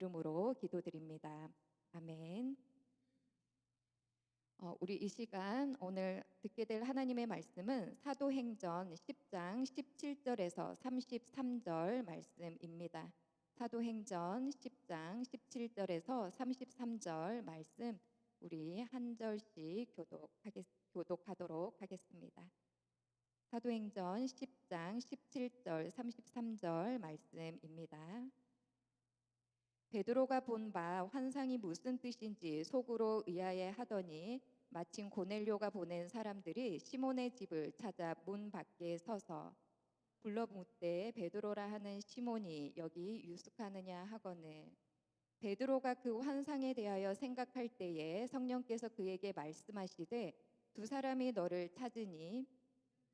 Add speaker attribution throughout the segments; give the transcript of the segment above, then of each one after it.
Speaker 1: 이름으로 기도드립니다. 아멘. 우리 이 시간 오늘 듣게 될 하나님의 말씀은 사도행전 10장 17절에서 33절 말씀입니다. 사도행전 10장 17절에서 33절 말씀 우리 한 절씩 교독하도록 하겠습니다. 사도행전 10장 17절 33절 말씀입니다. 베드로가 본 바 환상이 무슨 뜻인지 속으로 의아해 하더니 마침 고넬료가 보낸 사람들이 시몬의 집을 찾아 문 밖에 서서 불러 묻되 베드로라 하는 시몬이 여기 유숙하느냐 하거늘 베드로가 그 환상에 대하여 생각할 때에 성령께서 그에게 말씀하시되 두 사람이 너를 찾으니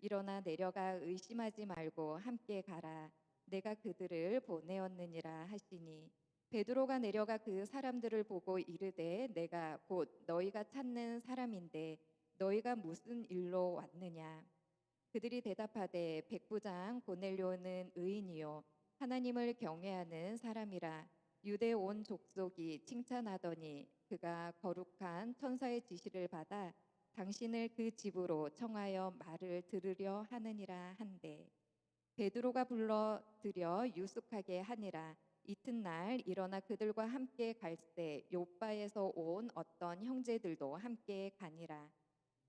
Speaker 1: 일어나 내려가 의심하지 말고 함께 가라 내가 그들을 보내었느니라 하시니 베드로가 내려가 그 사람들을 보고 이르되 내가 곧 너희가 찾는 사람인데 너희가 무슨 일로 왔느냐 그들이 대답하되 백부장 고넬료는 의인이요 하나님을 경외하는 사람이라 유대 온 족속이 칭찬하더니 그가 거룩한 천사의 지시를 받아 당신을 그 집으로 청하여 말을 들으려 하느니라 한데 베드로가 불러들여 유숙하게 하니라 이튿날 일어나 그들과 함께 갈새 욥바에서 온 어떤 형제들도 함께 가니라.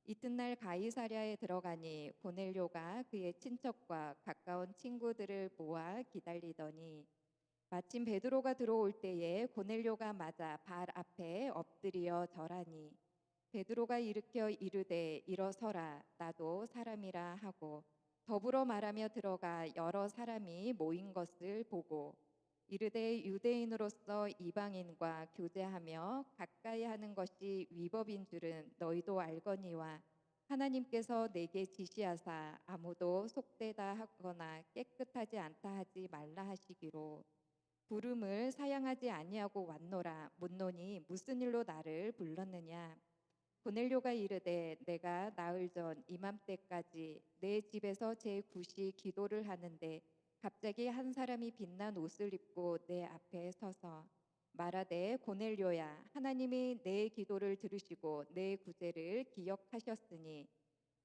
Speaker 1: 이튿날 가이사랴에 들어가니 고넬료가 그의 친척과 가까운 친구들을 모아 기다리더니 마침 베드로가 들어올 때에 고넬료가 맞아 발 앞에 엎드려 절하니 베드로가 일으켜 이르되 일어서라 나도 사람이라 하고 더불어 말하며 들어가 여러 사람이 모인 것을 보고 이르되 유대인으로서 이방인과 교제하며 가까이 하는 것이 위법인 줄은 너희도 알거니와 하나님께서 내게 지시하사 아무도 속되다 하거나 깨끗하지 않다 하지 말라 하시기로 부름을 사양하지 아니하고 왔노라 묻노니 무슨 일로 나를 불렀느냐 고넬료가 이르되 내가 나흘 전 이맘때까지 내 집에서 제9시 기도를 하는데 갑자기 한 사람이 빛난 옷을 입고 내 앞에 서서 말하되 고넬료야 하나님이 내 기도를 들으시고 내 구제를 기억하셨으니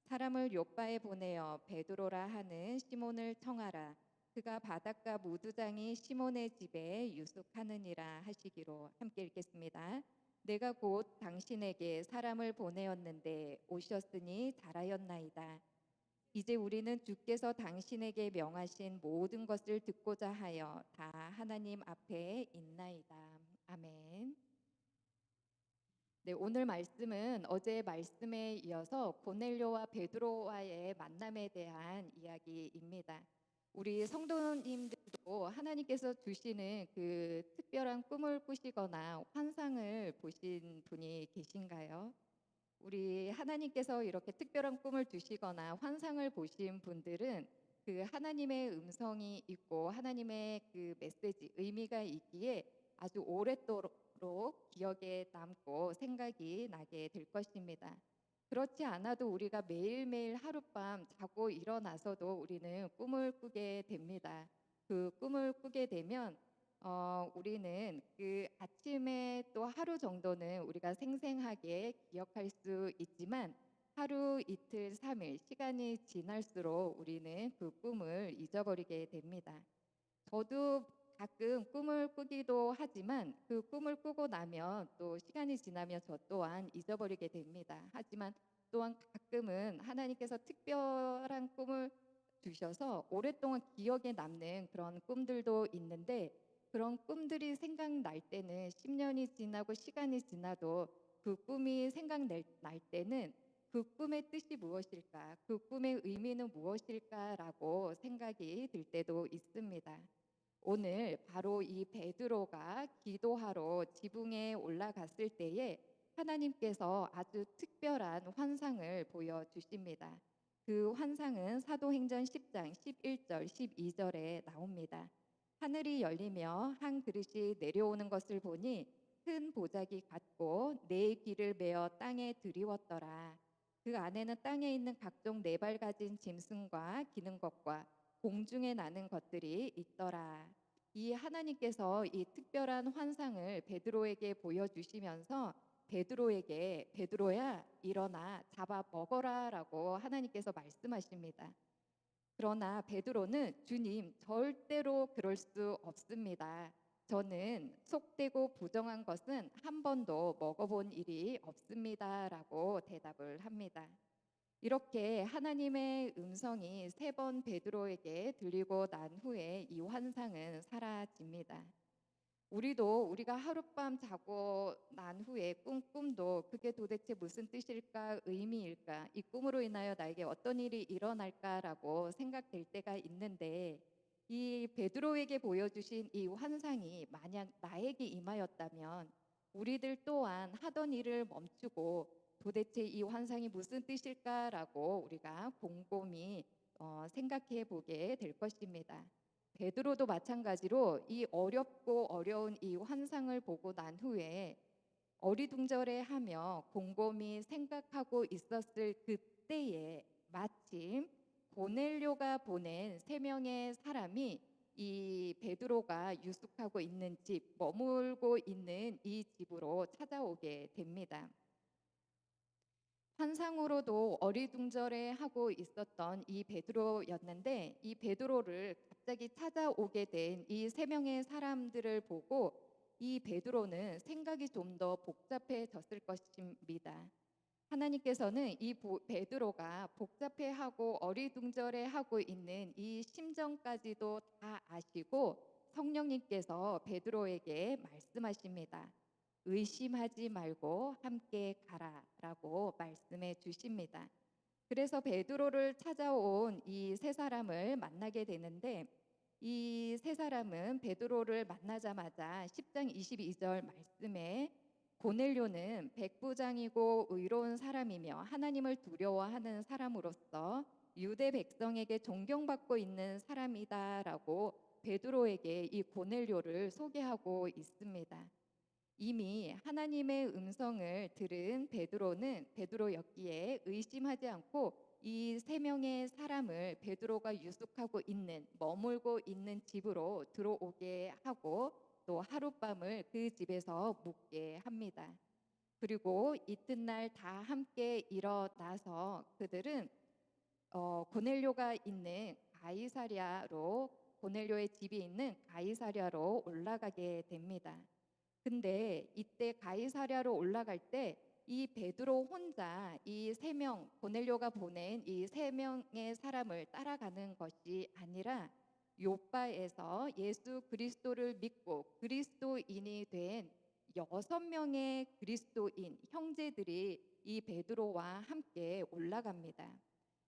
Speaker 1: 사람을 요바에 보내어 베드로라 하는 시몬을 청하라 그가 바닷가 무두장이 시몬의 집에 유숙하느니라 하시기로 함께 읽겠습니다. 내가 곧 당신에게 사람을 보내었는데 오셨으니 잘하였나이다. 이제 우리는 주께서 당신에게 명하신 모든 것을 듣고자 하여 다 하나님 앞에 있나이다. 아멘. 네, 오늘 말씀은 어제 말씀에 이어서 고넬료와 베드로와의 만남에 대한 이야기입니다. 우리 성도님들도 하나님께서 주시는 그 특별한 꿈을 꾸시거나 환상을 보신 분이 계신가요? 우리 하나님께서 이렇게 특별한 꿈을 주시거나 환상을 보신 분들은 그 하나님의 음성이 있고 하나님의 그 메시지, 의미가 있기에 아주 오랫도록 기억에 남고 생각이 나게 될 것입니다. 그렇지 않아도 우리가 매일매일 하룻밤 자고 일어나서도 우리는 꿈을 꾸게 됩니다. 그 꿈을 꾸게 되면 우리는 그 아침에 또 하루 정도는 우리가 생생하게 기억할 수 있지만 하루 이틀 3일 시간이 지날수록 우리는 그 꿈을 잊어버리게 됩니다. 저도 가끔 꿈을 꾸기도 하지만 그 꿈을 꾸고 나면 또 시간이 지나면 저 또한 잊어버리게 됩니다. 하지만 또한 가끔은 하나님께서 특별한 꿈을 주셔서 오랫동안 기억에 남는 그런 꿈들도 있는데 그런 꿈들이 생각날 때는 10년이 지나고 시간이 지나도 그 꿈이 생각날 때는 그 꿈의 뜻이 무엇일까? 그 꿈의 의미는 무엇일까라고 생각이 들 때도 있습니다. 오늘 바로 이 베드로가 기도하러 지붕에 올라갔을 때에 하나님께서 아주 특별한 환상을 보여주십니다. 그 환상은 사도행전 10장 11절 12절에 나옵니다. 하늘이 열리며 한 그릇이 내려오는 것을 보니 큰 보자기 같고 네 귀를 메어 땅에 들이웠더라. 그 안에는 땅에 있는 각종 네 발 가진 짐승과 기는 것과 공중에 나는 것들이 있더라. 이 하나님께서 이 특별한 환상을 베드로에게 보여주시면서 베드로에게 베드로야 일어나 잡아 먹어라라고 하나님께서 말씀하십니다. 그러나 베드로는 주님 절대로 그럴 수 없습니다. 저는 속되고 부정한 것은 한 번도 먹어본 일이 없습니다라고 대답을 합니다. 이렇게 하나님의 음성이 3번 베드로에게 들리고 난 후에 이 환상은 사라집니다. 우리가 하룻밤 자고 난 후에 꿈도 그게 도대체 무슨 뜻일까, 의미일까, 이 꿈으로 인하여 나에게 어떤 일이 일어날까라고 생각될 때가 있는데, 이 베드로에게 보여주신 이 환상이 만약 나에게 임하였다면 우리들 또한 하던 일을 멈추고 도대체 이 환상이 무슨 뜻일까라고 우리가 곰곰이 생각해 보게 될 것입니다. 베드로도 마찬가지로 이 어렵고 어려운 이 환상을 보고 난 후에 어리둥절해하며 곰곰이 생각하고 있었을 그때에 마침 고넬료가 보낸 3명의 사람이 이 베드로가 유숙하고 있는 집, 머물고 있는 이 집으로 찾아오게 됩니다. 환상으로도 어리둥절해하고 있었던 이 베드로였는데, 이 베드로를 갑자기 찾아오게 된 이 3명의 사람들을 보고 이 베드로는 생각이 좀 더 복잡해졌을 것입니다. 하나님께서는 이 베드로가 복잡해하고 어리둥절해하고 있는 이 심정까지도 다 아시고 성령님께서 베드로에게 말씀하십니다. 의심하지 말고 함께 가라라고 말씀해 주십니다. 그래서 베드로를 찾아온 이 3사람을 만나게 되는데, 이 3사람은 베드로를 만나자마자 10장 22절 말씀에 고넬료는 백부장이고 의로운 사람이며 하나님을 두려워하는 사람으로서 유대 백성에게 존경받고 있는 사람이다라고 베드로에게 이 고넬료를 소개하고 있습니다. 이미 하나님의 음성을 들은 베드로였기에 의심하지 않고 이 3명의 사람을 베드로가 유숙하고 있는, 머물고 있는 집으로 들어오게 하고 또 하룻밤을 그 집에서 묵게 합니다. 그리고 이튿날 다 함께 일어나서 그들은 고넬료가 있는 고넬료의 집이 있는 가이사랴로 올라가게 됩니다. 근데 이때 가이사랴로 올라갈 때 이 베드로 혼자 이 3명, 고넬료가 보낸 이 3명의 사람을 따라가는 것이 아니라 요바에서 예수 그리스도를 믿고 그리스도인이 된 6명의 그리스도인 형제들이 이 베드로와 함께 올라갑니다.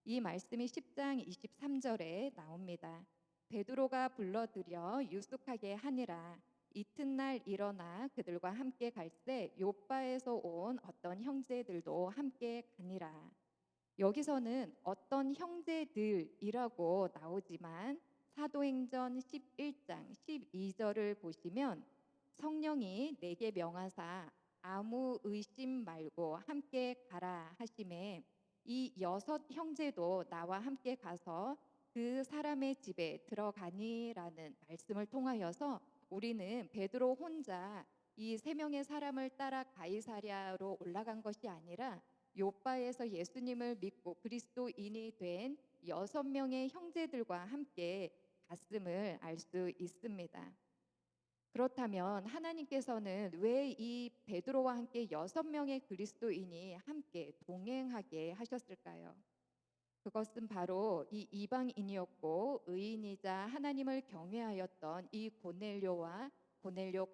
Speaker 1: 이 말씀이 10장 23절에 나옵니다. 베드로가 불러들여 유숙하게 하니라. 이튿날 일어나 그들과 함께 갈새 요바에서 온 어떤 형제들도 함께 가니라. 여기서는 어떤 형제들이라고 나오지만 사도행전 11장 12절을 보시면 성령이 내게 명하사 아무 의심 말고 함께 가라 하심에 이 6 형제도 나와 함께 가서 그 사람의 집에 들어가니라는 말씀을 통하여서 우리는 베드로 혼자 이 3명의 사람을 따라 가이사랴로 올라간 것이 아니라 요바에서 예수님을 믿고 그리스도인이 된 6명의 형제들과 함께 갔음을 알 수 있습니다. 그렇다면 하나님께서는 왜 이 베드로와 함께 6명의 그리스도인이 함께 동행하게 하셨을까요? 그것은 바로 이 이방인이었고 의인이자 하나님을 경외하였던 이 고넬료와 고넬료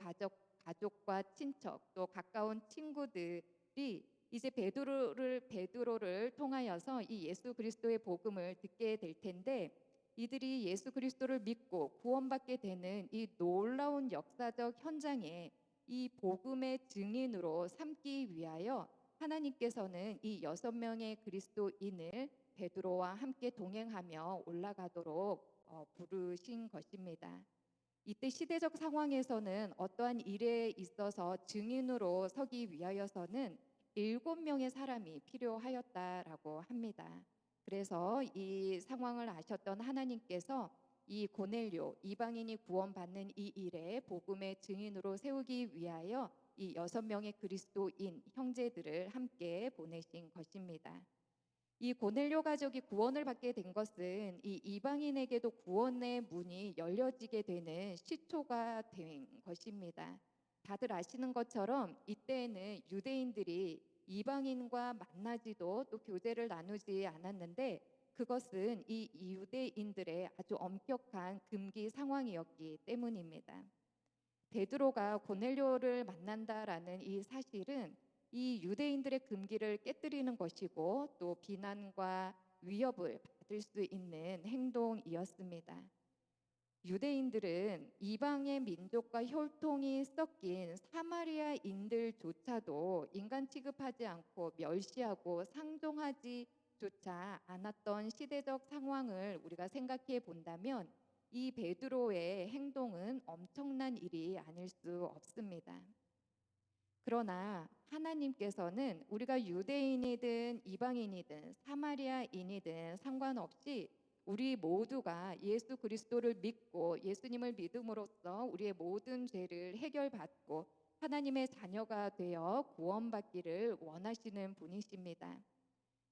Speaker 1: 가족과 친척 또 가까운 친구들이 이제 베드로를 통하여서 이 예수 그리스도의 복음을 듣게 될 텐데, 이들이 예수 그리스도를 믿고 구원받게 되는 이 놀라운 역사적 현장에 이 복음의 증인으로 삼기 위하여 하나님께서는 이 6명의 그리스도인을 베드로와 함께 동행하며 올라가도록 부르신 것입니다. 이때 시대적 상황에서는 어떠한 일에 있어서 증인으로 서기 위하여서는 7명의 사람이 필요하였다라고 합니다. 그래서 이 상황을 아셨던 하나님께서 이 고넬료 이방인이 구원받는 이 일에 복음의 증인으로 세우기 위하여 이 6명의 그리스도인 형제들을 함께 보내신 것입니다. 이 고넬료 가족이 구원을 받게 된 것은 이 이방인에게도 구원의 문이 열려지게 되는 시초가 된 것입니다. 다들 아시는 것처럼 이때에는 유대인들이 이방인과 만나지도 또 교제를 나누지 않았는데, 그것은 이 유대인들의 아주 엄격한 금기 상황이었기 때문입니다. 베드로가 고넬료를 만난다라는 이 사실은 이 유대인들의 금기를 깨뜨리는 것이고 또 비난과 위협을 받을 수 있는 행동이었습니다. 유대인들은 이방의 민족과 혈통이 섞인 사마리아인들조차도 인간 취급하지 않고 멸시하고 상종하지조차 않았던 시대적 상황을 우리가 생각해 본다면 이 베드로의 행동은 엄청난 일이 아닐 수 없습니다. 그러나 하나님께서는 우리가 유대인이든 이방인이든 사마리아인이든 상관없이 우리 모두가 예수 그리스도를 믿고 예수님을 믿음으로써 우리의 모든 죄를 해결받고 하나님의 자녀가 되어 구원받기를 원하시는 분이십니다.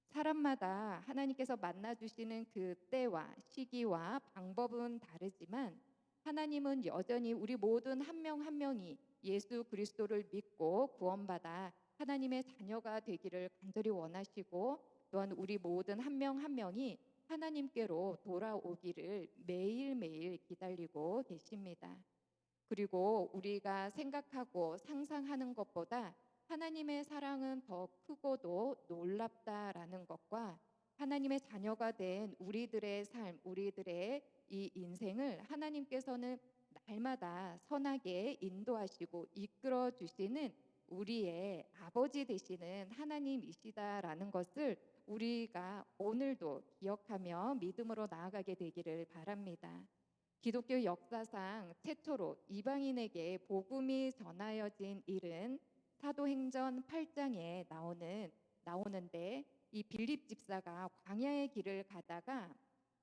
Speaker 1: 사람마다 하나님께서 만나주시는 그 때와 시기와 방법은 다르지만 하나님은 여전히 우리 모든 한 명 한 명이 예수 그리스도를 믿고 구원받아 하나님의 자녀가 되기를 간절히 원하시고, 또한 우리 모든 한 명 한 명이 하나님께로 돌아오기를 매일매일 기다리고 계십니다. 그리고 우리가 생각하고 상상하는 것보다 하나님의 사랑은 더 크고도 놀랍다라는 것과 하나님의 자녀가 된 우리들의 삶, 우리들의 이 인생을 하나님께서는 날마다 선하게 인도하시고 이끌어 주시는 우리의 아버지 되시는 하나님이시다라는 것을 우리가 오늘도 기억하며 믿음으로 나아가게 되기를 바랍니다. 기독교 역사상 최초로 이방인에게 복음이 전하여진 일은 사도행전 8장에 나오는데, 이 빌립 집사가 광야의 길을 가다가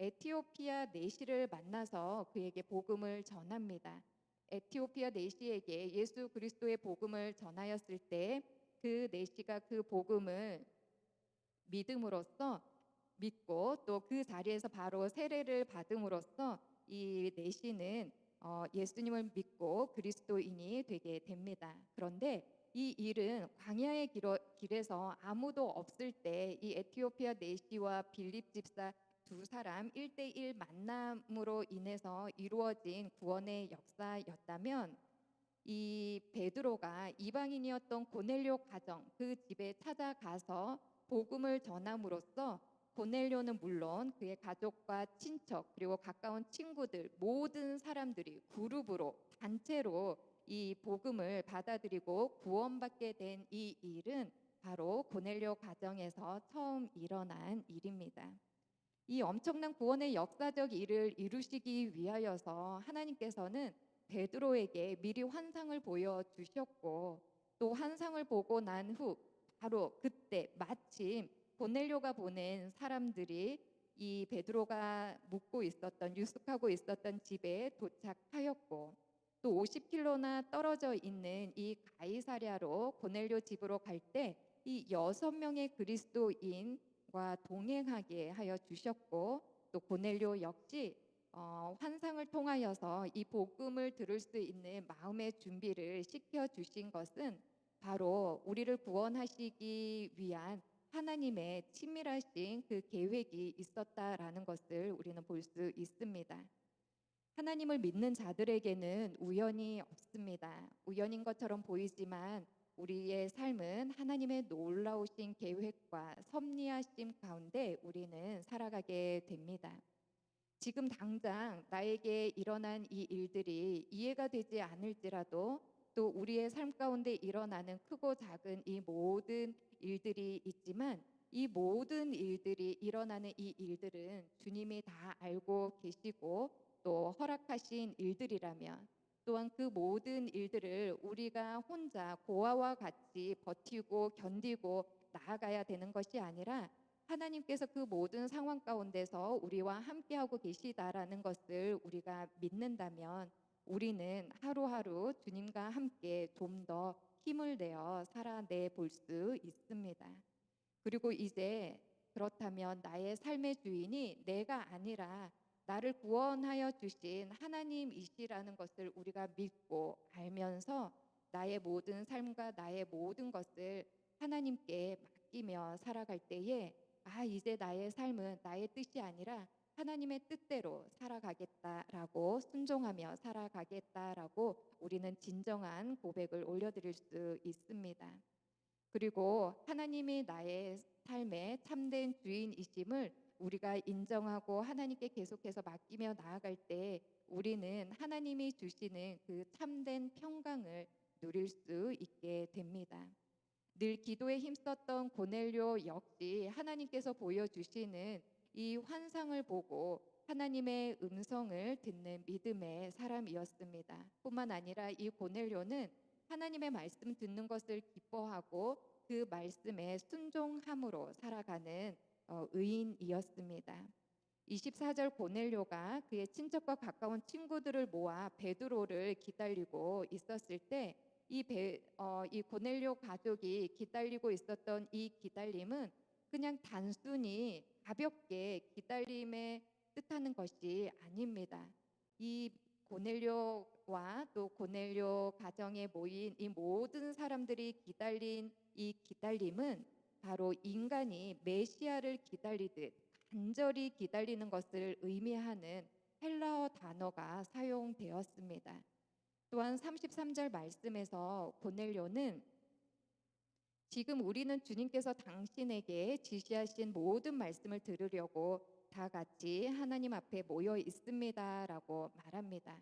Speaker 1: 에티오피아 내시를 만나서 그에게 복음을 전합니다. 에티오피아 내시에게 예수 그리스도의 복음을 전하였을 때 그 내시가 그 복음을 믿음으로써 믿고 또 그 자리에서 바로 세례를 받음으로써 이 내시는 예수님을 믿고 그리스도인이 되게 됩니다. 그런데 이 일은 광야의 길에서 아무도 없을 때 이 에티오피아 내시와 빌립 집사 두 사람 1대1 만남으로 인해서 이루어진 구원의 역사였다면, 이 베드로가 이방인이었던 고넬료 가정 그 집에 찾아가서 복음을 전함으로써 고넬료는 물론 그의 가족과 친척 그리고 가까운 친구들 모든 사람들이 그룹으로 단체로 이 복음을 받아들이고 구원받게 된 이 일은 바로 고넬료 가정에서 처음 일어난 일입니다. 이 엄청난 구원의 역사적 일을 이루시기 위하여서 하나님께서는 베드로에게 미리 환상을 보여주셨고, 또 환상을 보고 난 후 바로 그때 마침 고넬료가 보낸 사람들이 이 베드로가 묵고 있었던 유숙하고 있었던 집에 도착하였고, 또 50km나 떨어져 있는 이 가이사랴로 고넬료 집으로 갈 때 이 6명의 그리스도인과 동행하게 하여 주셨고, 또 고넬료 역시 환상을 통하여서 이 복음을 들을 수 있는 마음의 준비를 시켜 주신 것은 바로 우리를 구원하시기 위한 하나님의 친밀하신 그 계획이 있었다라는 것을 우리는 볼 수 있습니다. 하나님을 믿는 자들에게는 우연이 없습니다. 우연인 것처럼 보이지만 우리의 삶은 하나님의 놀라우신 계획과 섭리하심 가운데 우리는 살아가게 됩니다. 지금 당장 나에게 일어난 이 일들이 이해가 되지 않을지라도 또 우리의 삶 가운데 일어나는 크고 작은 이 모든 일들이 있지만, 이 모든 일들이 일어나는 이 일들은 주님이 다 알고 계시고 또 허락하신 일들이라면, 또한 그 모든 일들을 우리가 혼자 고아와 같이 버티고 견디고 나아가야 되는 것이 아니라 하나님께서 그 모든 상황 가운데서 우리와 함께하고 계시다라는 것을 우리가 믿는다면 우리는 하루하루 주님과 함께 좀 더 힘을 내어 살아내 볼 수 있습니다. 그리고 이제 그렇다면 나의 삶의 주인이 내가 아니라 나를 구원하여 주신 하나님이시라는 것을 우리가 믿고 알면서 나의 모든 삶과 나의 모든 것을 하나님께 맡기며 살아갈 때에 이제 나의 삶은 나의 뜻이 아니라 하나님의 뜻대로 살아가겠다라고 순종하며 살아가겠다라고 우리는 진정한 고백을 올려드릴 수 있습니다. 그리고 하나님이 나의 삶의 참된 주인이심을 우리가 인정하고 하나님께 계속해서 맡기며 나아갈 때 우리는 하나님이 주시는 그 참된 평강을 누릴 수 있게 됩니다. 늘 기도에 힘썼던 고넬료 역시 하나님께서 보여주시는 이 환상을 보고 하나님의 음성을 듣는 믿음의 사람이었습니다. 뿐만 아니라 이 고넬료는 하나님의 말씀 듣는 것을 기뻐하고 그 말씀에 순종함으로 살아가는 의인이었습니다. 24절 고넬료가 그의 친척과 가까운 친구들을 모아 베드로를 기다리고 있었을 때 이 고넬료 가족이 기다리고 있었던 이 기다림은 그냥 단순히 가볍게 기다림에 뜻하는 것이 아닙니다. 이 고넬료와 또 고넬료 가정에 모인 이 모든 사람들이 기다린 이 기다림은 바로 인간이 메시아를 기다리듯 간절히 기다리는 것을 의미하는 헬라어 단어가 사용되었습니다. 또한 33절 말씀에서 고넬료는 지금 우리는 주님께서 당신에게 지시하신 모든 말씀을 들으려고 다 같이 하나님 앞에 모여 있습니다라고 말합니다.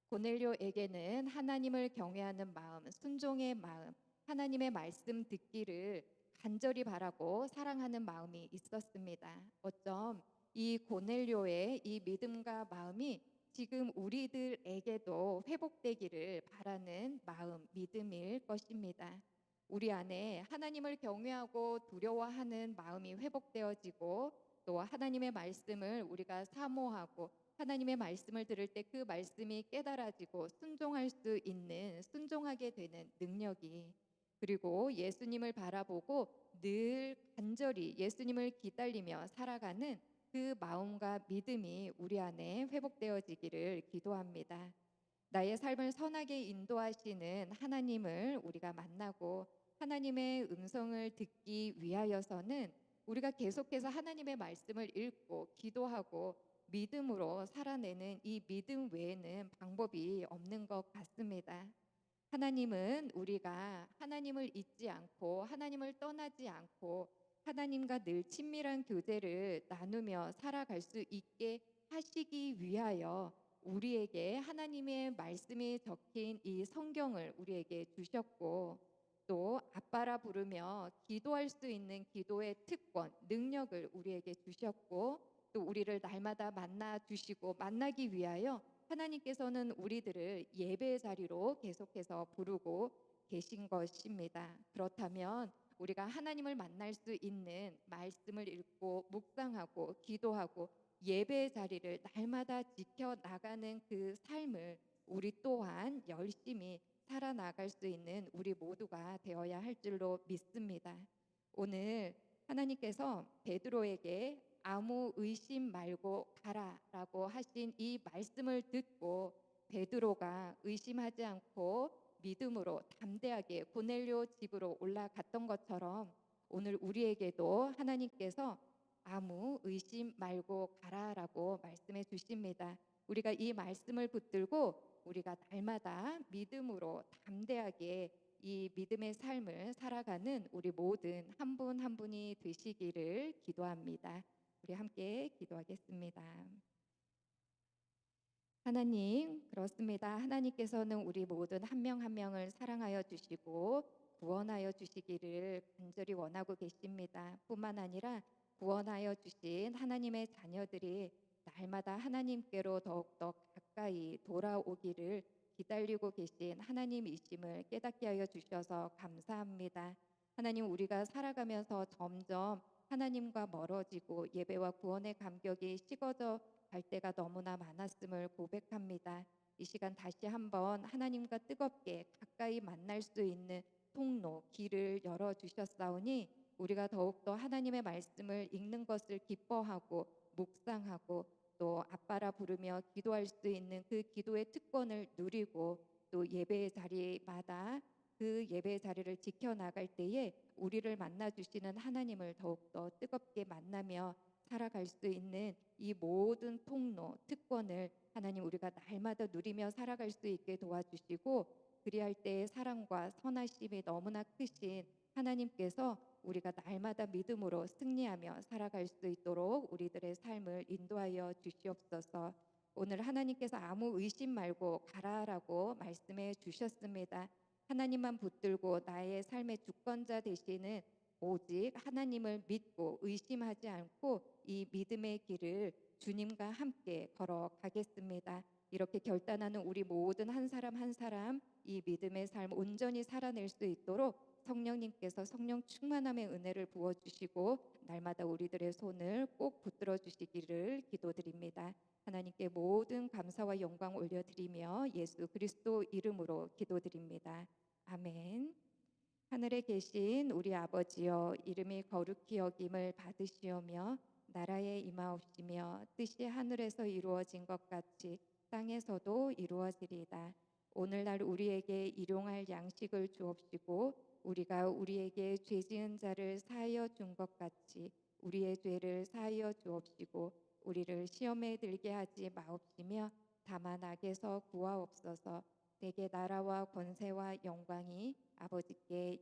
Speaker 1: 고넬료에게는 하나님을 경외하는 마음, 순종의 마음, 하나님의 말씀 듣기를 간절히 바라고 사랑하는 마음이 있었습니다. 어쩜 이 고넬료의 이 믿음과 마음이 지금 우리들에게도 회복되기를 바라는 마음, 믿음일 것입니다. 우리 안에 하나님을 경외하고 두려워하는 마음이 회복되어지고 또 하나님의 말씀을 우리가 사모하고 하나님의 말씀을 들을 때 그 말씀이 깨달아지고 순종할 수 있는 순종하게 되는 능력이 그리고 예수님을 바라보고 늘 간절히 예수님을 기다리며 살아가는 그 마음과 믿음이 우리 안에 회복되어지기를 기도합니다. 나의 삶을 선하게 인도하시는 하나님을 우리가 만나고 하나님의 음성을 듣기 위하여서는 우리가 계속해서 하나님의 말씀을 읽고 기도하고 믿음으로 살아내는 이 믿음 외에는 방법이 없는 것 같습니다. 하나님은 우리가 하나님을 잊지 않고 하나님을 떠나지 않고 하나님과 늘 친밀한 교제를 나누며 살아갈 수 있게 하시기 위하여 우리에게 하나님의 말씀이 적힌 이 성경을 우리에게 주셨고 또 아빠라 부르며 기도할 수 있는 기도의 특권, 능력을 우리에게 주셨고 또 우리를 날마다 만나 주시고 만나기 위하여 하나님께서는 우리들을 예배의 자리로 계속해서 부르고 계신 것입니다. 그렇다면 우리가 하나님을 만날 수 있는 말씀을 읽고 묵상하고 기도하고 예배의 자리를 날마다 지켜나가는 그 삶을 우리 또한 열심히 살아나갈 수 있는 우리 모두가 되어야 할 줄로 믿습니다. 오늘 하나님께서 베드로에게 아무 의심 말고 가라라고 하신 이 말씀을 듣고 베드로가 의심하지 않고 믿음으로 담대하게 고넬료 집으로 올라갔던 것처럼 오늘 우리에게도 하나님께서 아무 의심 말고 가라라고 말씀해 주십니다. 우리가 이 말씀을 붙들고 우리가 날마다 믿음으로 담대하게 이 믿음의 삶을 살아가는 우리 모든 한 분 한 분이 되시기를 기도합니다. 우리 함께 기도하겠습니다. 하나님, 그렇습니다. 하나님께서는 우리 모든 한 명 한 명을 사랑하여 주시고 구원하여 주시기를 간절히 원하고 계십니다. 뿐만 아니라 구원하여 주신 하나님의 자녀들이 날마다 하나님께로 더욱더 가까이 돌아오기를 기다리고 계신 하나님이심을 깨닫게 하여 주셔서 감사합니다. 하나님, 우리가 살아가면서 점점 하나님과 멀어지고 예배와 구원의 감격이 식어져 갈 때가 너무나 많았음을 고백합니다. 이 시간 다시 한번 하나님과 뜨겁게 가까이 만날 수 있는 통로, 길을 열어 주셨사오니 우리가 더욱더 하나님의 말씀을 읽는 것을 기뻐하고 묵상하고 또 아빠라 부르며 기도할 수 있는 그 기도의 특권을 누리고 또 예배의 자리마다 그 예배의 자리를 지켜나갈 때에 우리를 만나 주시는 하나님을 더욱더 뜨겁게 만나며 살아갈 수 있는 이 모든 통로, 특권을 하나님 우리가 날마다 누리며 살아갈 수 있게 도와주시고 그리할 때의 사랑과 선하심이 너무나 크신 하나님께서 우리가 날마다 믿음으로 승리하며 살아갈 수 있도록 우리들의 삶을 인도하여 주시옵소서. 오늘 하나님께서 아무 의심 말고 가라라고 말씀해 주셨습니다. 하나님만 붙들고 나의 삶의 주권자 되시는 오직 하나님을 믿고 의심하지 않고 이 믿음의 길을 주님과 함께 걸어가겠습니다. 이렇게 결단하는 우리 모든 한 사람 한 사람 이 믿음의 삶 온전히 살아낼 수 있도록 성령님께서 성령 충만함의 은혜를 부어주시고 날마다 우리들의 손을 꼭 붙들어 주시기를 기도드립니다. 하나님께 모든 감사와 영광 올려드리며 예수 그리스도 이름으로 기도드립니다. 아멘. 하늘에 계신 우리 아버지여, 이름이 거룩히 여김을 받으시오며 나라에 임하옵시며 뜻이 하늘에서 이루어진 것 같이 땅에서도 이루어지리이다. 오늘날 우리에게 일용할 양식을 주옵시고 우리가 우리에게 죄 지은 자를 사하여 준 것 같이 우리의 죄를 사하여 주옵시고 우리를 시험에 들게 하지 마옵시며 다만 악에서 구하옵소서. 내게 나라와 권세와 영광이 아버지께